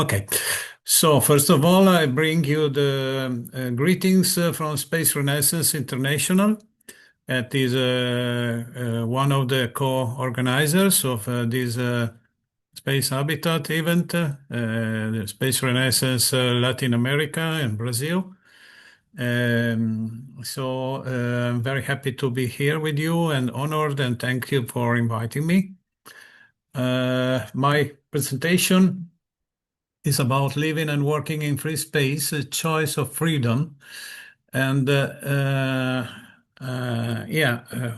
Okay. So first of all, I bring you the greetings from Space Renaissance International. It is one of the co-organizers of this Space Habitat event, the Space Renaissance Latin America and Brazil. I'm very happy to be here with you and honored, and thank you for inviting me. My presentation is about living and working in free space, a choice of freedom. And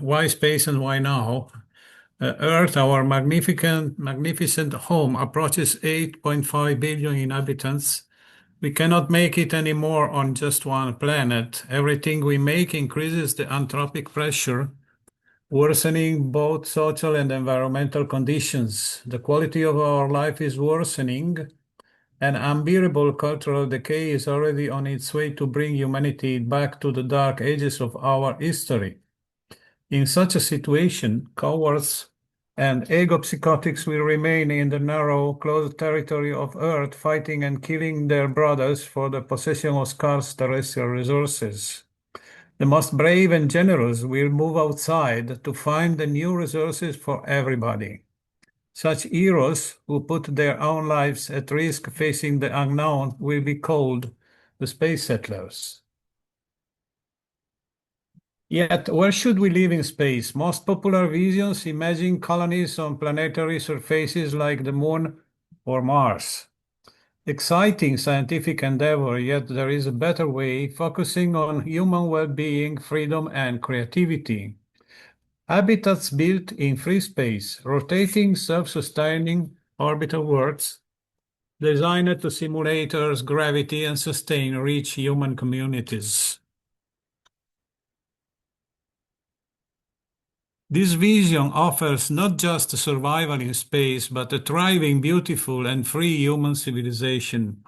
why space and why now? Earth, our magnificent home, approaches 8.5 billion inhabitants. We cannot make it anymore on just one planet. Everything we make increases the anthropic pressure, worsening both social and environmental conditions. The quality of our life is worsening. An unbearable cultural decay is already on its way to bring humanity back to the dark ages of our history. In such a situation, cowards and ego-psychotics will remain in the narrow, closed territory of Earth, fighting and killing their brothers for the possession of scarce terrestrial resources. The most brave and generous will move outside to find the new resources for everybody. Such heroes who put their own lives at risk facing the unknown will be called the space settlers. Yet, where should we live in space? Most popular visions imagine colonies on planetary surfaces like the Moon or Mars. Exciting scientific endeavor, yet there is a better way, focusing on human well-being, freedom, and creativity. Habitats built in free space, rotating, self-sustaining orbital worlds, designed to simulate Earth's gravity and sustain rich human communities. This vision offers not just survival in space, but a thriving, beautiful, and free human civilization.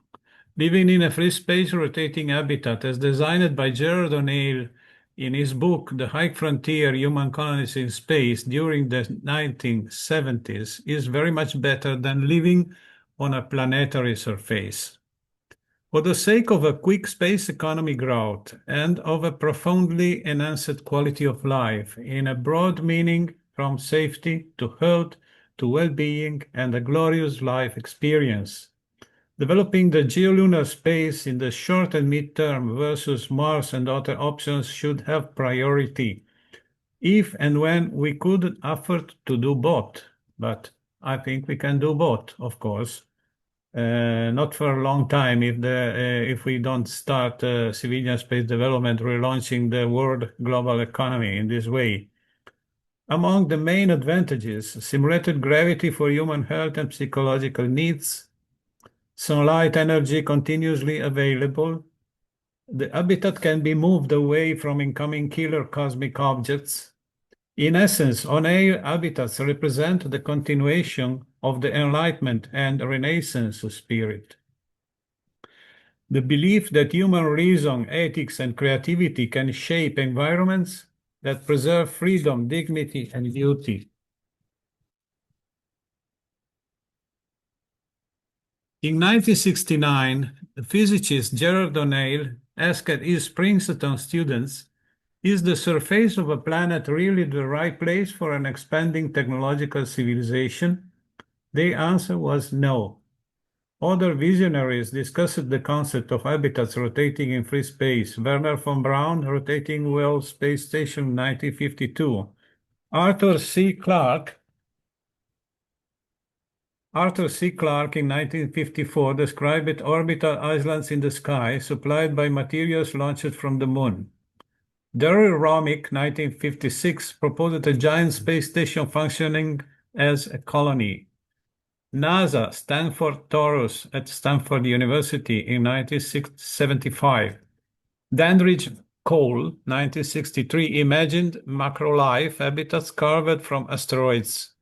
Living in a free space rotating habitat as designed by Gerard O'Neill in his book, The High Frontier: Human Colonies in Space during the 1970s, is very much better than living on a planetary surface. For the sake of a quick space economy growth and of a profoundly enhanced quality of life, in a broad meaning from safety to health to well-being and a glorious life experience. Developing the geolunar space in the short and mid-term versus Mars and other options should have priority, if and when we could afford to do both. But I think we can do both, of course. Not for a long time if we don't start civilian space development, relaunching the world global economy in this way. Among the main advantages, simulated gravity for human health and psychological needs, sunlight energy continuously available, the habitat can be moved away from incoming killer cosmic objects. In essence, on-air habitats represent the continuation of the Enlightenment and Renaissance spirit. The belief that human reason, ethics, and creativity can shape environments that preserve freedom, dignity, and beauty. In 1969, the physicist Gerard O'Neill asked his Princeton students, "Is the surface of a planet really the right place for an expanding technological civilization?" The answer was no. Other visionaries discussed the concept of habitats rotating in free space. Wernher von Braun, Rotating World Space Station, 1952. Arthur C. Clarke in 1954 described orbital islands in the sky supplied by materials launched from the moon. Darrell Romick, 1956, proposed a giant space station functioning as a colony. NASA, Stanford Torus at Stanford University in 1975. Dandridge Cole, 1963, imagined macrolife habitats carved from asteroids.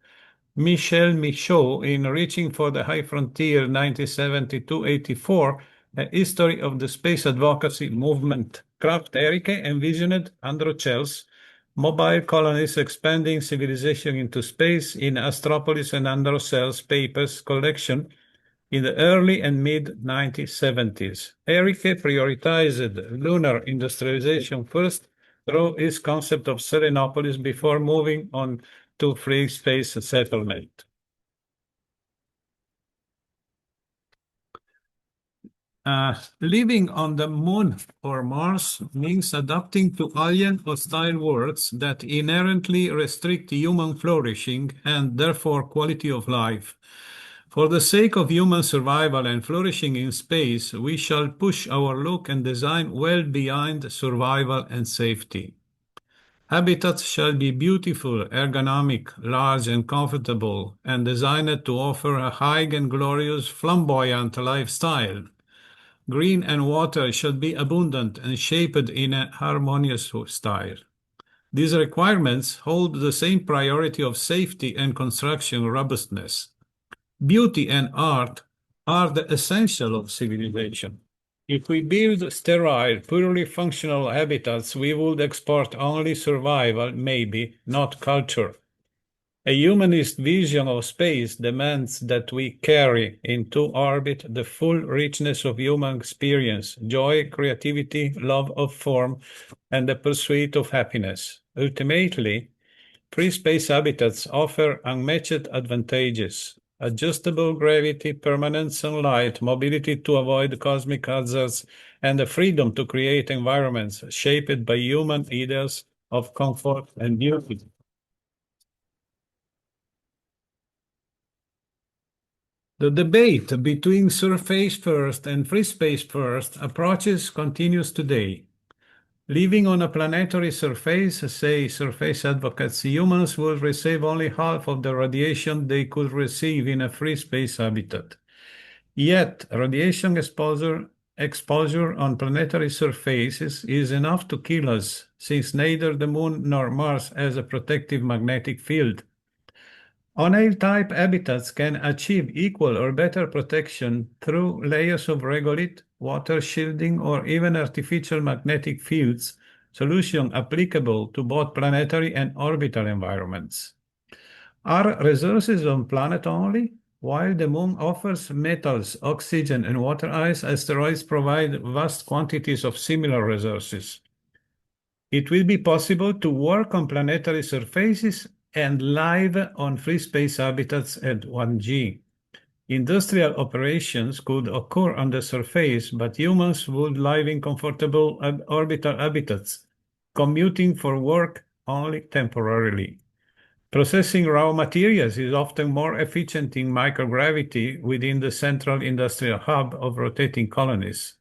Michel Michaud, in Reaching for the High Frontier, 1972-84, A History of the Space Advocacy Movement. Krafft Erike envisioned Androchels, mobile colonies expanding civilization into space in Astropolis and Androcells papers collection, in the early and mid-1970s. Erike prioritized lunar industrialization first through his concept of Serenopolis before moving on to free space settlement. Living on the moon or Mars means adapting to alien hostile worlds that inherently restrict human flourishing and therefore quality of life. For the sake of human survival and flourishing in space, we shall push our look and design well beyond survival and safety. Habitats shall be beautiful, ergonomic, large and comfortable, and designed to offer a high and glorious, flamboyant lifestyle. Green and water should be abundant and shaped in a harmonious style. These requirements hold the same priority of safety and construction robustness. Beauty and art are the essential of civilization. If we build sterile, purely functional habitats, we would export only survival, maybe, not culture. A humanist vision of space demands that we carry into orbit the full richness of human experience, joy, creativity, love of form, and the pursuit of happiness. Ultimately, free space habitats offer unmatched advantages: adjustable gravity, permanent sunlight, mobility to avoid cosmic hazards, and the freedom to create environments shaped by human ideals of comfort and beauty. The debate between surface first and free space first approaches continues today. Living on a planetary surface, say surface advocates, humans will receive only half of the radiation they could receive in a free space habitat. Yet, radiation exposure on planetary surfaces is enough to kill us, since neither the Moon nor Mars has a protective magnetic field. On-Earth-type habitats can achieve equal or better protection through layers of regolith, water shielding, or even artificial magnetic fields, solution applicable to both planetary and orbital environments. Are resources on planet only? While the Moon offers metals, oxygen, and water ice, asteroids provide vast quantities of similar resources. It will be possible to work on planetary surfaces and live on free space habitats at 1G. Industrial operations could occur on the surface, but humans would live in comfortable orbital habitats, commuting for work only temporarily. Processing raw materials is often more efficient in microgravity within the central industrial hub of rotating colonies.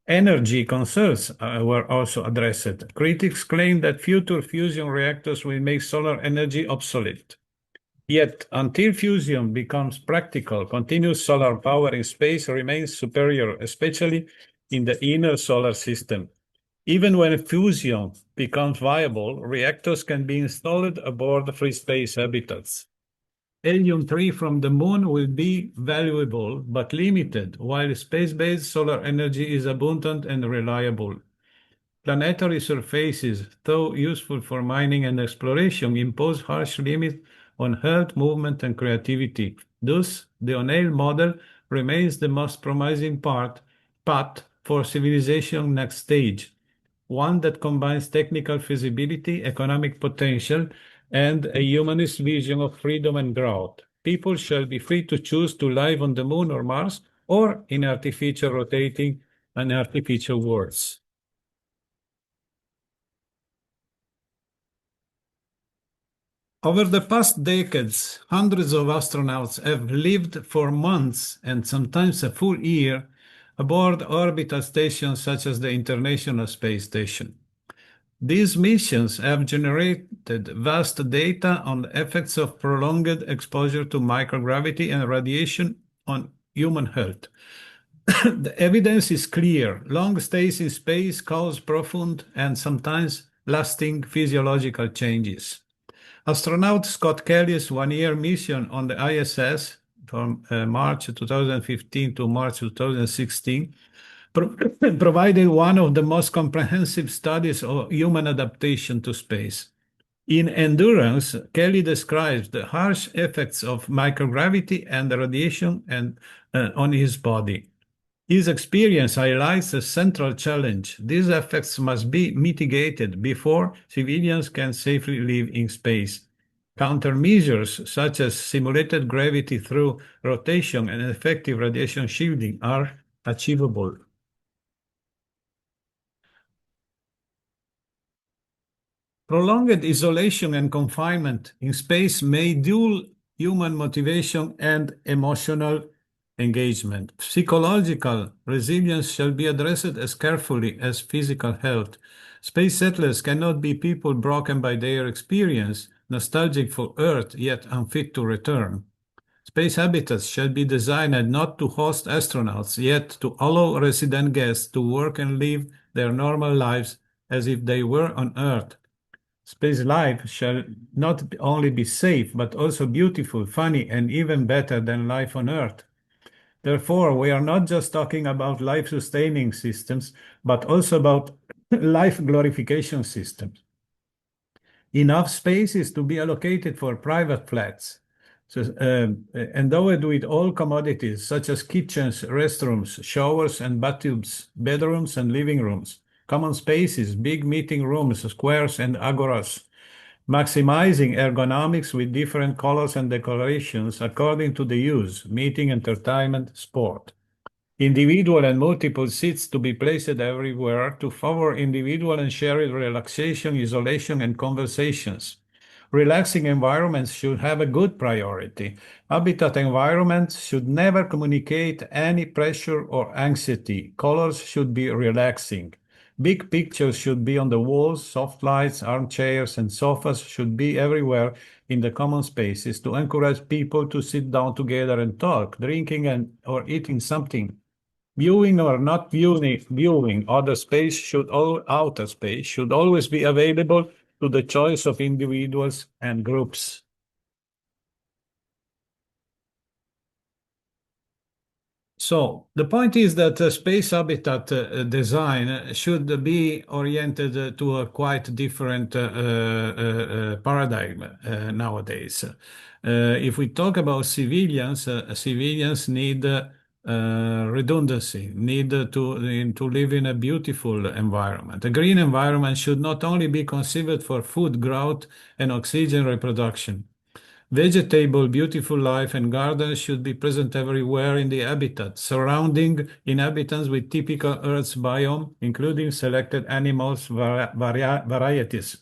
Energy concerns were also addressed. Critics claim that future fusion reactors will make solar energy obsolete. Yet, until fusion becomes practical, continuous solar power in space remains superior, especially in the inner solar system. Even when fusion becomes viable, reactors can be installed aboard free space habitats. Helium-3 from the Moon will be valuable but limited, while space-based solar energy is abundant and reliable. Planetary surfaces, though useful for mining and exploration, impose harsh limits on health, movement, and creativity. Thus, the O'Neill model remains the most promising path for civilization's next stage, one that combines technical feasibility, economic potential, and a humanist vision of freedom and growth. People shall be free to choose to live on the Moon or Mars or in artificial rotating and artificial worlds. Over the past decades, hundreds of astronauts have lived for months and sometimes a full year aboard orbital stations such as the International Space Station. These missions have generated vast data on the effects of prolonged exposure to microgravity and radiation on human health. The evidence is clear. Long stays in space cause profound and sometimes lasting physiological changes. Astronaut Scott Kelly's one-year mission on the ISS from March 2015 to March 2016 provided one of the most comprehensive studies of human adaptation to space. In Endurance, Kelly describes the harsh effects of microgravity and the radiation on his body. His experience highlights a central challenge. These effects must be mitigated before civilians can safely live in space. Countermeasures such as simulated gravity through rotation and effective radiation shielding are achievable. Prolonged isolation and confinement in space may dull human motivation and emotional engagement. Psychological resilience shall be addressed as carefully as physical health. Space settlers cannot be people broken by their experience, nostalgic for Earth yet unfit to return. Space habitats shall be designed not to host astronauts, yet to allow resident guests to work and live their normal lives as if they were on Earth. Space life shall not only be safe, but also beautiful, funny, and even better than life on Earth. Therefore, we are not just talking about life-sustaining systems, but also about life glorification systems. Enough space is to be allocated for private flats, endowed with all commodities such as kitchens, restrooms, showers and bathtubs, bedrooms and living rooms, common spaces, big meeting rooms, squares and agoras, maximizing ergonomics with different colors and decorations according to the use, meeting, entertainment, sport. Individual and multiple seats to be placed everywhere to favor individual and shared relaxation, isolation, and conversations. Relaxing environments should have a good priority. Habitat environments should never communicate any pressure or anxiety. Colors should be relaxing. Big pictures should be on the walls, soft lights, armchairs, and sofas should be everywhere in the common spaces to encourage people to sit down together and talk, drinking or eating something. Viewing or not viewing outer space should always be available to the choice of individuals and groups. So the point is that space habitat design should be oriented to a quite different paradigm nowadays. If we talk about civilians, civilians need redundancy, need to live in a beautiful environment. A green environment should not only be conceived for food growth and oxygen reproduction. Vegetable, beautiful life and gardens should be present everywhere in the habitat, surrounding inhabitants with typical Earth's biome, including selected animals varieties.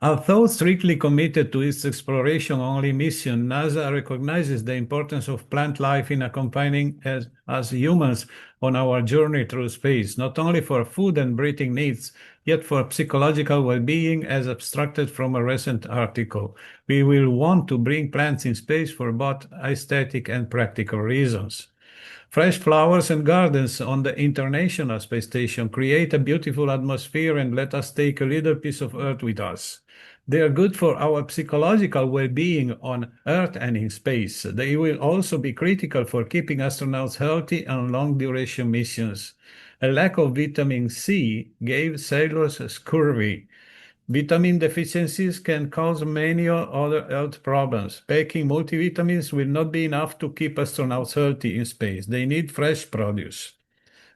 Although strictly committed to its exploration-only mission, NASA recognizes the importance of plant life in accompanying us humans on our journey through space, not only for food and breathing needs, yet for psychological well-being as abstracted from a recent article. We will want to bring plants in space for both aesthetic and practical reasons. Fresh flowers and gardens on the International Space Station create a beautiful atmosphere and let us take a little piece of Earth with us. They are good for our psychological well-being on Earth and in space. They will also be critical for keeping astronauts healthy on long-duration missions. A lack of vitamin C gave sailors scurvy. Vitamin deficiencies can cause many other health problems. Taking multivitamins will not be enough to keep astronauts healthy in space. They need fresh produce.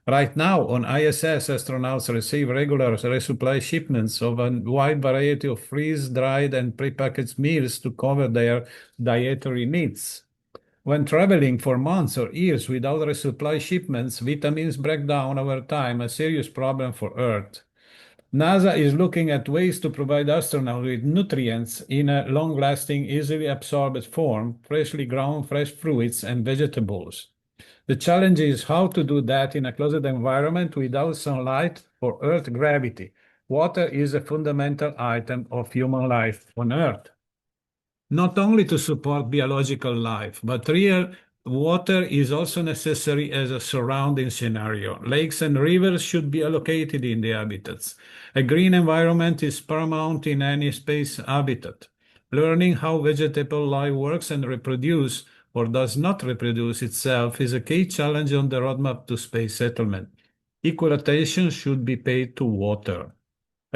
Right now, on ISS, astronauts receive regular resupply shipments of a wide variety of freeze-dried and prepackaged meals to cover their dietary needs. When traveling for months or years without resupply shipments, vitamins break down over time, a serious problem for Earth. NASA is looking at ways to provide astronauts with nutrients in a long-lasting, easily absorbed form, freshly grown fresh fruits and vegetables. The challenge is how to do that in a closed environment without sunlight or Earth gravity. Water is a fundamental item of human life on Earth. Not only to support biological life, but real water is also necessary as a surrounding scenario. Lakes and rivers should be allocated in the habitats. A green environment is paramount in any space habitat. Learning how vegetable life works and reproduce or does not reproduce itself is a key challenge on the roadmap to space settlement. Equal attention should be paid to water.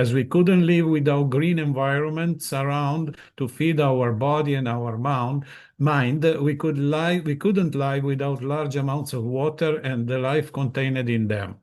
As we couldn't live without green environments around to feed our body and our mind, we couldn't live without large amounts of water and the life contained in them.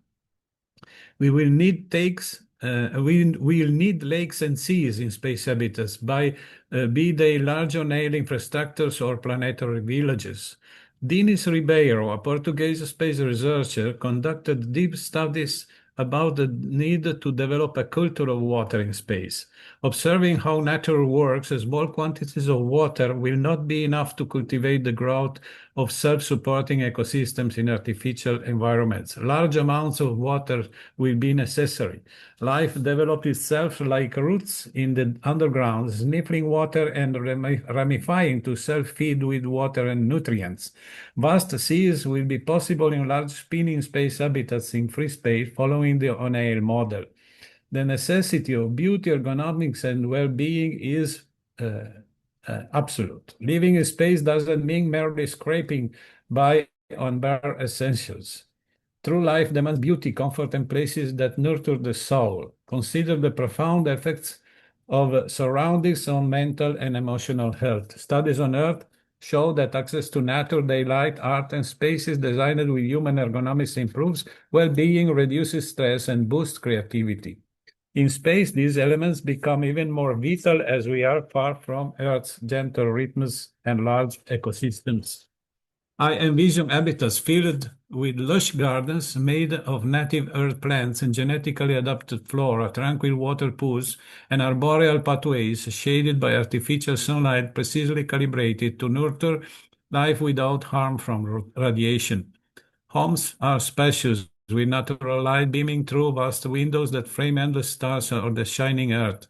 We will need we will need lakes and seas in space habitats, be they large or nail infrastructures or planetary villages. Dinis Ribeiro, a Portuguese space researcher, conducted deep studies about the need to develop a culture of water in space. Observing how nature works, small quantities of water will not be enough to cultivate the growth of self-supporting ecosystems in artificial environments. Large amounts of water will be necessary. Life develops itself like roots in the underground, sniffing water and ramifying to self-feed with water and nutrients. Vast seas will be possible in large spinning space habitats in free space following the O'Neill model. The necessity of beauty, ergonomics, and well-being is absolute. Living in space doesn't mean merely scraping by on bare essentials. True life demands beauty, comfort, and places that nurture the soul. Consider the profound effects of surroundings on mental and emotional health. Studies on Earth show that access to nature, daylight, art, and spaces designed with human ergonomics improves well-being, reduces stress, and boosts creativity. In space, these elements become even more vital as we are far from Earth's gentle rhythms and large ecosystems. I envision habitats filled with lush gardens made of native earth plants and genetically adapted flora, tranquil water pools, and arboreal pathways shaded by artificial sunlight precisely calibrated to nurture life without harm from radiation. Homes are spacious, with natural light beaming through vast windows that frame endless stars or the shining earth.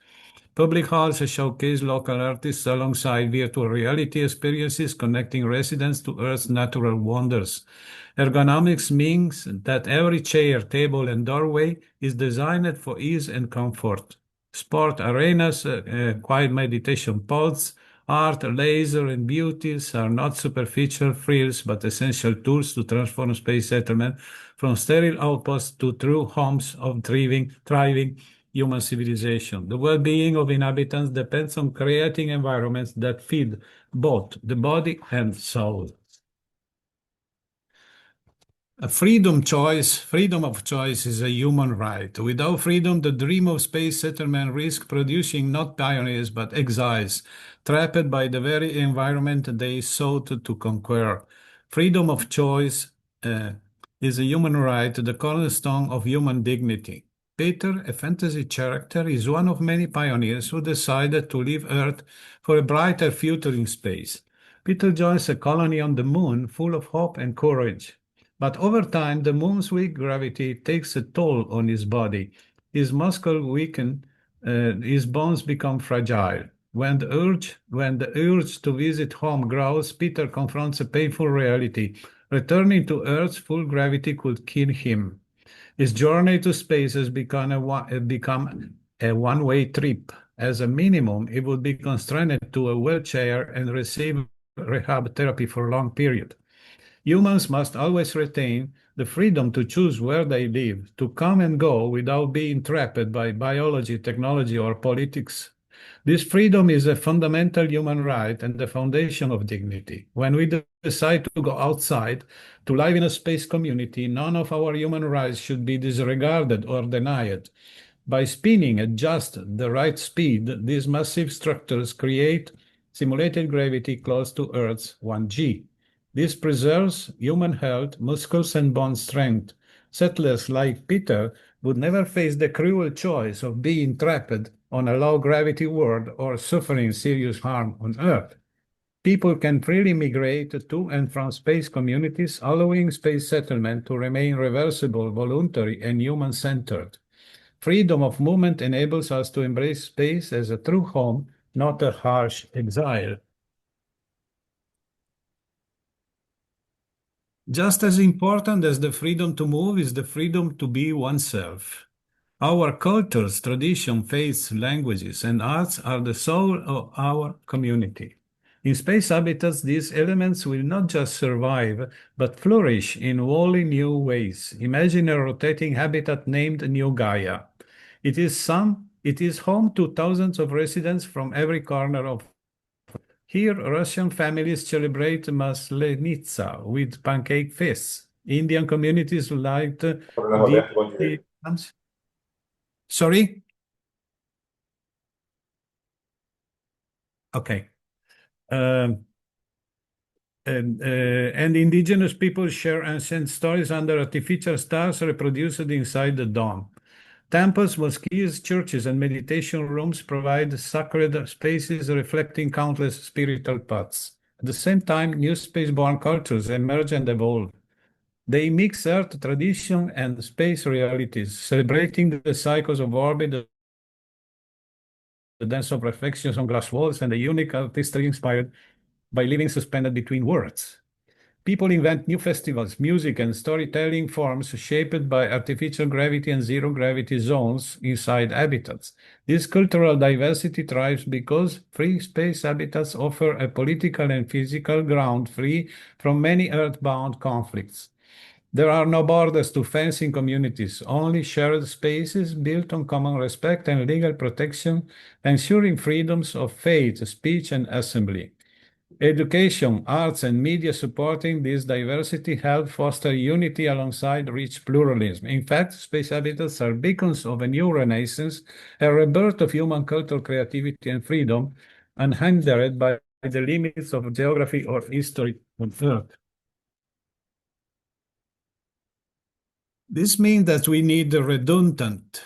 Public halls showcase local artists alongside virtual reality experiences connecting residents to Earth's natural wonders. Ergonomics means that every chair, table, and doorway is designed for ease and comfort. Sport arenas, quiet meditation pods, art, laser, and beauties are not superficial frills but essential tools to transform space settlement from sterile outposts to true homes of thriving human civilization. The well-being of inhabitants depends on creating environments that feed both the body and soul. Freedom of choice is a human right. Without freedom, the dream of space settlement risks producing not pioneers but exiles, trapped by the very environment they sought to conquer. Freedom of choice is a human right, the cornerstone of human dignity. Peter, a fantasy character, is one of many pioneers who decided to leave Earth for a brighter future in space. Peter joins a colony on the moon full of hope and courage. But over time, the moon's weak gravity takes a toll on his body. His muscles weaken, his bones become fragile. When the urge to visit home grows, Peter confronts a painful reality. Returning to Earth's full gravity could kill him. His journey to space has become a one-way trip. As a minimum, he would be constrained to a wheelchair and receive rehab therapy for a long period. Humans must always retain the freedom to choose where they live, to come and go without being trapped by biology, technology, or politics. This freedom is a fundamental human right and the foundation of dignity. When we decide to go outside, to live in a space community, none of our human rights should be disregarded or denied. By spinning at just the right speed, these massive structures create simulated gravity close to Earth's 1G. This preserves human health, muscles, and bone strength. Settlers like Peter would never face the cruel choice of being trapped on a low-gravity world or suffering serious harm on Earth. People can freely migrate to and from space communities, allowing space settlement to remain reversible, voluntary, and human-centered. Freedom of movement enables us to embrace space as a true home, not a harsh exile. Just as important as the freedom to move is the freedom to be oneself. Our cultures, tradition, faiths, languages, and arts are the soul of our community. In space habitats, these elements will not just survive, but flourish in wholly new ways. Imagine a rotating habitat named New Gaia. It It is home to thousands of residents from every corner of. Here, Russian families celebrate Maslenitsa with pancake feasts. Indian communities light Problema aberto com a the. direita. Sorry? Okay. Um, and indigenous people share ancient stories under artificial stars reproduced inside the dome. Temples, mosques, churches, and meditation rooms provide sacred spaces reflecting countless spiritual paths. At the same time, new space-born cultures emerge and evolve. They mix Earth tradition and space realities, celebrating the cycles of orbit, the dance of reflections on glass walls, and the unique artistry inspired by living suspended between worlds. People invent new festivals, music, and storytelling forms shaped by artificial gravity and zero gravity zones inside habitats. This cultural diversity thrives because free space habitats offer a political and physical ground free from many earthbound conflicts. There are no borders to fencing communities, only shared spaces built on common respect and legal protection, ensuring freedoms of faith, speech, and assembly. Education, arts, and media supporting this diversity help foster unity alongside rich pluralism. In fact, space habitats are beacons of a new renaissance, a rebirth of human culture, creativity, and freedom, unhindered by the limits of geography or history on Earth. This means that we need a redundant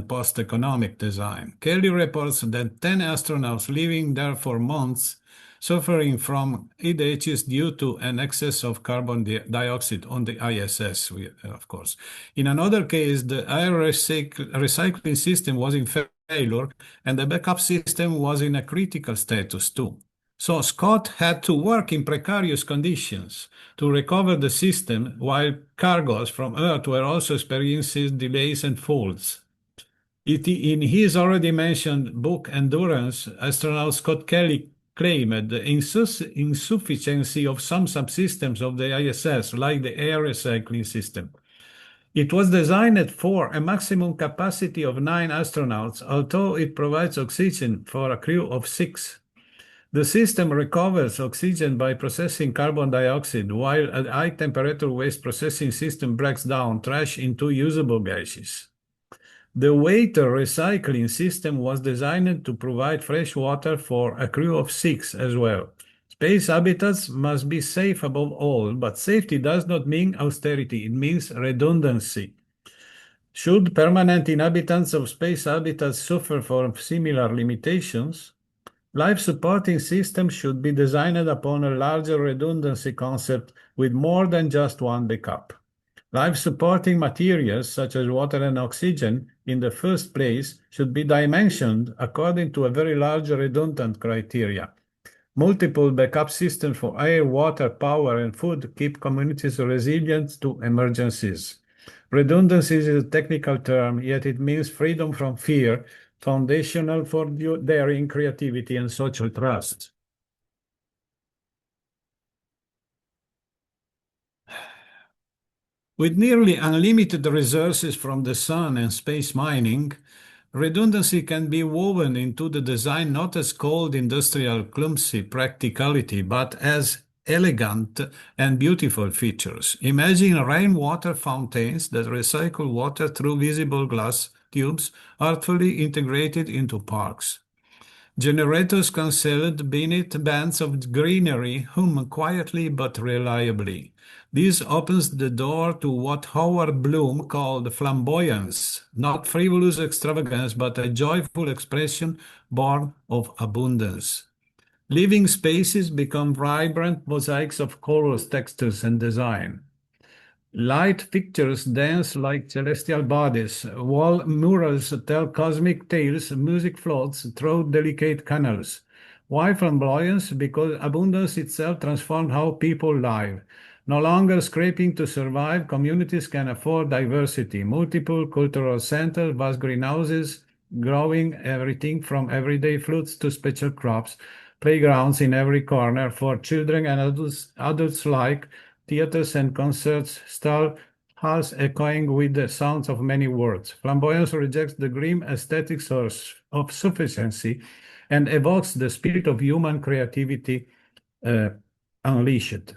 post-economic design. Kelly reports that 10 astronauts living there for months suffering from EDHs due to an excess of carbon dioxide on the ISS, of course. In another case, the air recycling system was in failure and the backup system was in a critical status too. So Scott had to work in precarious conditions to recover the system while cargoes from Earth were also experiencing delays and faults. In his already mentioned book Endurance, astronaut Scott Kelly claimed the insufficiency of some subsystems of the ISS, like the air recycling system. It was designed for a maximum capacity of 9 astronauts, although it provides oxygen for a crew of 6. The system recovers oxygen by processing carbon dioxide, while a high-temperature waste processing system breaks down trash into usable gases. The water recycling system was designed to provide fresh water for a crew of 6 as well. Space habitats must be safe above all, but safety does not mean austerity, it means redundancy. Should permanent inhabitants of space habitats suffer from similar limitations, life supporting systems should be designed upon a larger redundancy concept with more than just one backup. Life supporting materials such as water and oxygen in the first place should be dimensioned according to a very large redundant criteria. Multiple backup systems for air, water, power, and food keep communities resilient to emergencies. Redundancy is a technical term, yet it means freedom from fear, foundational for daring, creativity, and social trust. With nearly unlimited resources from the sun and space mining, redundancy can be woven into the design not as cold industrial clumsy practicality, but as elegant and beautiful features. Imagine rainwater fountains that recycle water through visible glass tubes artfully integrated into parks. Generators concealed beneath bands of greenery hum quietly but reliably. This opens the door to what Howard Bloom called flamboyance, not frivolous extravagance, but a joyful expression born of abundance. Living spaces become vibrant mosaics of colors, textures, and design. Light fixtures dance like celestial bodies. Wall murals tell cosmic tales. Music floats through delicate canals. Why flamboyance? Because abundance itself transformed how people live. No longer scraping to survive, communities can afford diversity. Multiple cultural centers, vast greenhouses, growing everything from everyday fruits to special crops. Playgrounds in every corner for children and adults alike. Theaters and concerts stall half echoing with the sounds of many words. Flamboyance rejects the grim aesthetics of sufficiency and evokes the spirit of human creativity unleashed.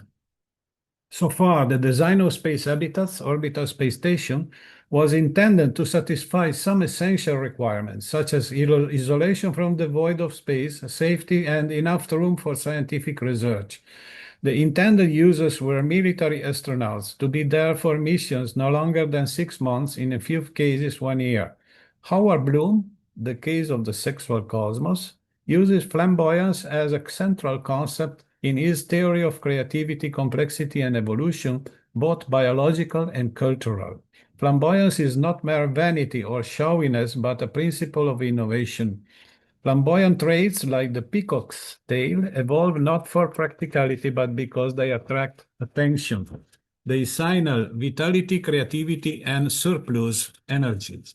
So far, the design of space habitats, orbital space station, was intended to satisfy some essential requirements, such as isolation from the void of space, safety, and enough room for scientific research. The intended users were military astronauts to be there for missions no longer than 6 months, in a few cases 1 year. Howard Bloom, The Case of the Sexual Cosmos, uses flamboyance as a central concept in his theory of creativity, complexity, and evolution, both biological and cultural. Flamboyance is not mere vanity or showiness, but a principle of innovation. Flamboyant traits like the peacock's tail evolve not for practicality, but because they attract attention. They signal vitality, creativity, and surplus energies.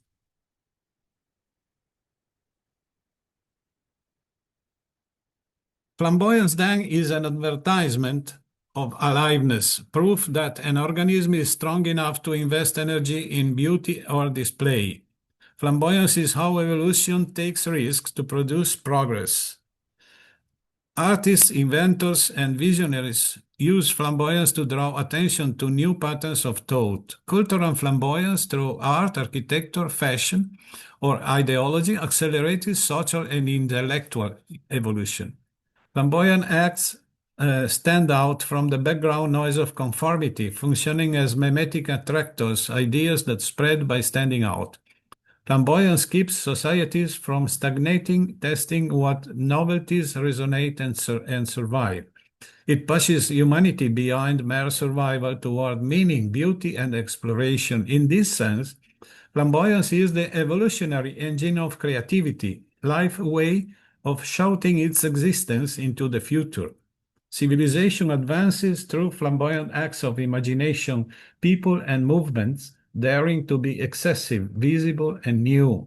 Flamboyance then is an advertisement of aliveness, proof that an organism is strong enough to invest energy in beauty or display. Flamboyance is how evolution takes risks to produce progress. Artists, inventors, and visionaries use flamboyance to draw attention to new patterns of thought. Cultural flamboyance through art, architecture, fashion, or ideology accelerated social and intellectual evolution. Flamboyant acts stand out from the background noise of conformity, functioning as mimetic attractors, ideas that spread by standing out. Flamboyance keeps societies from stagnating, testing what novelties resonate and survive. It pushes humanity beyond mere survival toward meaning, beauty, and exploration. In this sense, flamboyance is the evolutionary engine of creativity, life way of shouting its existence into the future. Civilization advances through flamboyant acts of imagination, people and movements daring to be excessive, visible, and new.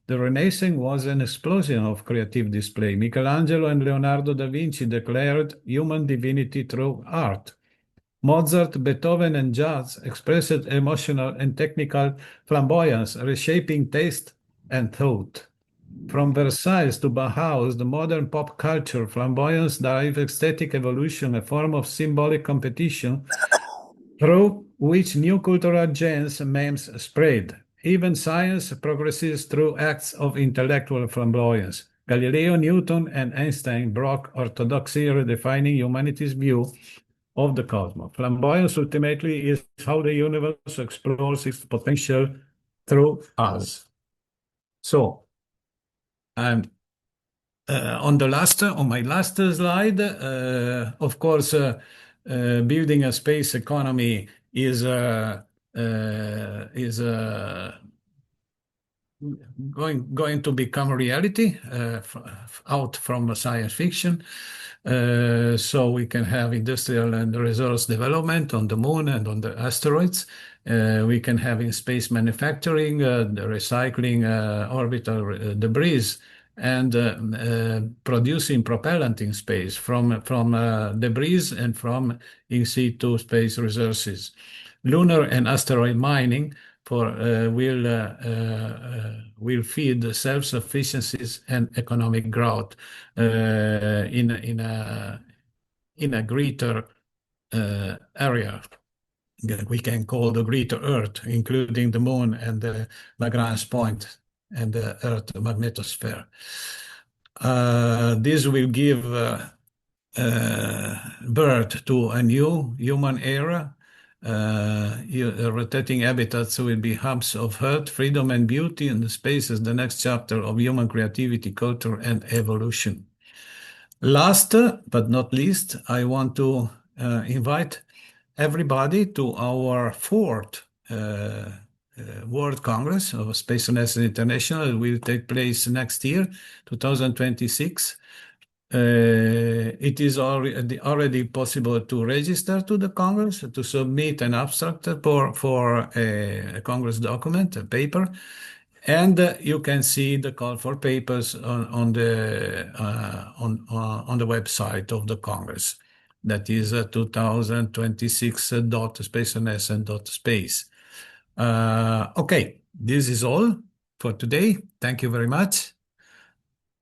The Renaissance was an explosion of creative display. Michelangelo and Leonardo da Vinci declared human divinity through art. Mozart, Beethoven, and jazz expressed emotional and technical flamboyance, reshaping taste and thought. From Versailles to Bauhaus, the modern pop culture, flamboyance drives aesthetic evolution, a form of symbolic competition through which new cultural genes memes spread. Even science progresses through acts of intellectual flamboyance. Galileo, Newton, and Einstein broke orthodoxy, redefining humanity's view of the cosmos. Flamboyance ultimately is how the universe explores its potential through us. So, on my last slide, of course, building a space economy is going to become a reality out from science fiction. So we can have industrial and resource development on the moon and on the asteroids. We can have in space manufacturing, the recycling orbital debris, and producing propellant in space from debris and from in situ space resources. Lunar and asteroid mining will feed self-sufficiencies and economic growth in a greater area that we can call the greater Earth, including the moon and the Lagrange point and the Earth magnetosphere. This will give birth to a new human era. Rotating habitats will be hubs of Earth, freedom, and beauty, and the space is the next chapter of human creativity, culture, and evolution. Last but not least, I want to invite everybody to our fourth World Congress of Space Renaissance International. It will take place next year, 2026. It is already possible to register to the Congress, to submit an abstract for a Congress document, a paper, and you can see the call for papers on the website of the Congress. That is 2026.spacerenaissance.space. Okay, this is all for today. Thank you very much.